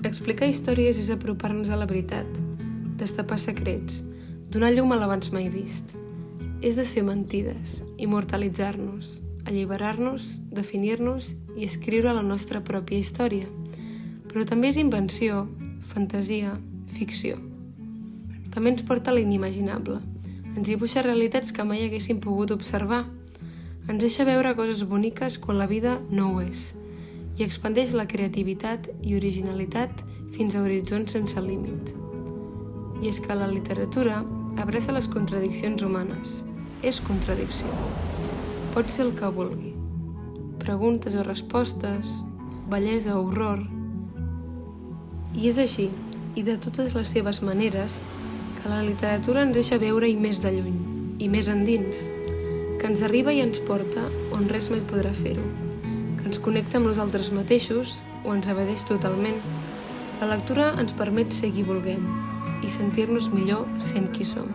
Explicar històries és apropar-nos a la veritat, destapar secrets, donar llum a l'abans mai vist. És desfer mentides, immortalitzar-nos, alliberar-nos, definir-nos i escriure la nostra pròpia història. Però també és invenció, fantasia, ficció. També ens porta a l'inimaginable. Ens dibuixa realitats que mai haguéssim pogut observar. Ens deixa veure coses boniques quan la vida no ho és. I expandeix la creativitat i originalitat fins a horitzons sense límit. I és que la literatura abraça les contradiccions humanes. És contradicció. Pot ser el que vulgui. Preguntes o respostes, bellesa o horror. I és així, i de totes les seves maneres, que la literatura ens deixa veure-hi més de lluny, i més endins, que ens arriba i ens porta on res mai podrà fer-ho, que ens connecta amb nosaltres mateixos o ens evadeix totalment. La lectura ens permet ser qui vulguem i sentir-nos millor sent qui som.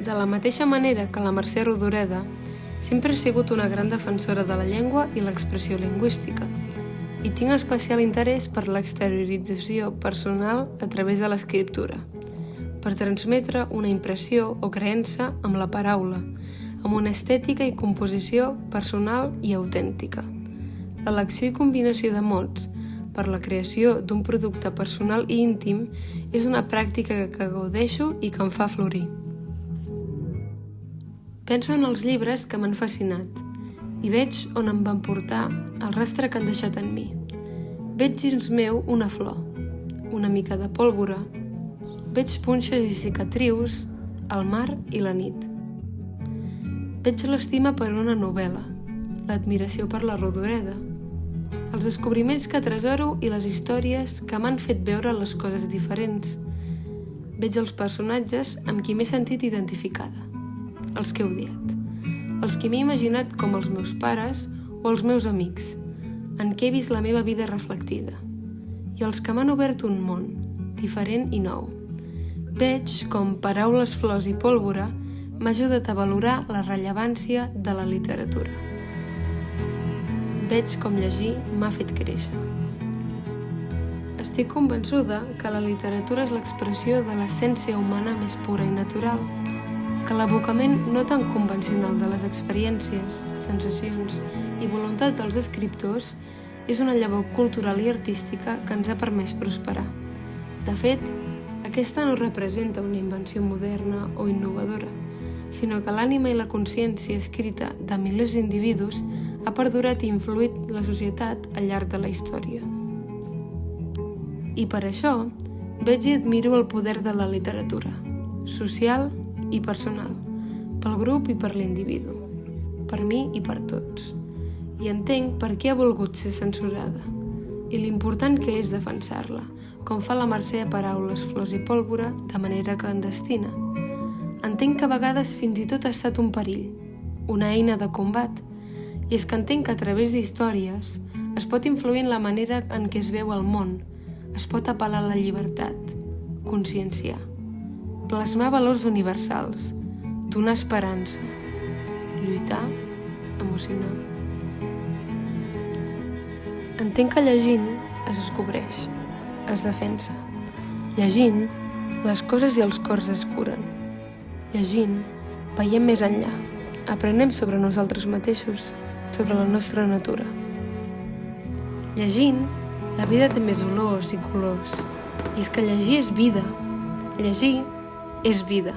De la mateixa manera que la Mercè Rodoreda sempre he sigut una gran defensora de la llengua i l'expressió lingüística i tinc especial interès per l'exteriorització personal a través de l'escriptura, per transmetre una impressió o creença amb la paraula, amb una estètica i composició personal i autèntica. L'elecció i combinació de mots per la creació d'un producte personal i íntim és una pràctica que gaudeixo i que em fa florir. Penso en els llibres que m'han fascinat i veig on em van portar el rastre que han deixat en mi. Veig dins meu una flor, una mica de pólvora, veig punxes i cicatrius, el mar i la nit. Veig l'estima per una novel·la, l'admiració per la Rodoreda, els descobriments que atresoro i les històries que m'han fet veure les coses diferents. Veig els personatges amb qui m'he sentit identificada, els que he odiat, els que m'he imaginat com els meus pares o els meus amics, en què he vist la meva vida reflectida, i els que m'han obert un món, diferent i nou. Veig com paraules, flors i pólvora m'ha ajudat a valorar la rellevància de la literatura. Veig com llegir m'ha fet créixer. Estic convençuda que la literatura és l'expressió de l'essència humana més pura i natural, que l'abocament no tan convencional de les experiències, sensacions i voluntat dels escriptors és una llavor cultural i artística que ens ha permès prosperar. De fet, aquesta no representa una invenció moderna o innovadora, sinó que l'ànima i la consciència escrita de milers d'individus ha perdurat i influït la societat al llarg de la història. I per això veig i admiro el poder de la literatura, social i personal, pel grup i per l'individu, per mi i per tots. I entenc per què ha volgut ser censurada i l'important que és defensar-la, com fa la Mercè a Paraules, flors i pólvora de manera clandestina. Entenc que a vegades fins i tot ha estat un perill, una eina de combat, i és que entenc que a través d'històries es pot influir en la manera en què es veu el món, es pot apel·lar a la llibertat, conscienciar, plasmar valors universals, donar esperança, lluitar, emocionar. Entenc que llegint es descobreix, es defensa. Llegint, les coses i els cors es curen. Llegint, veiem més enllà, aprenem sobre nosaltres mateixos, sobre la nostra natura. Llegint, la vida té més olors i colors, i és que llegir és vida. Llegir és vida.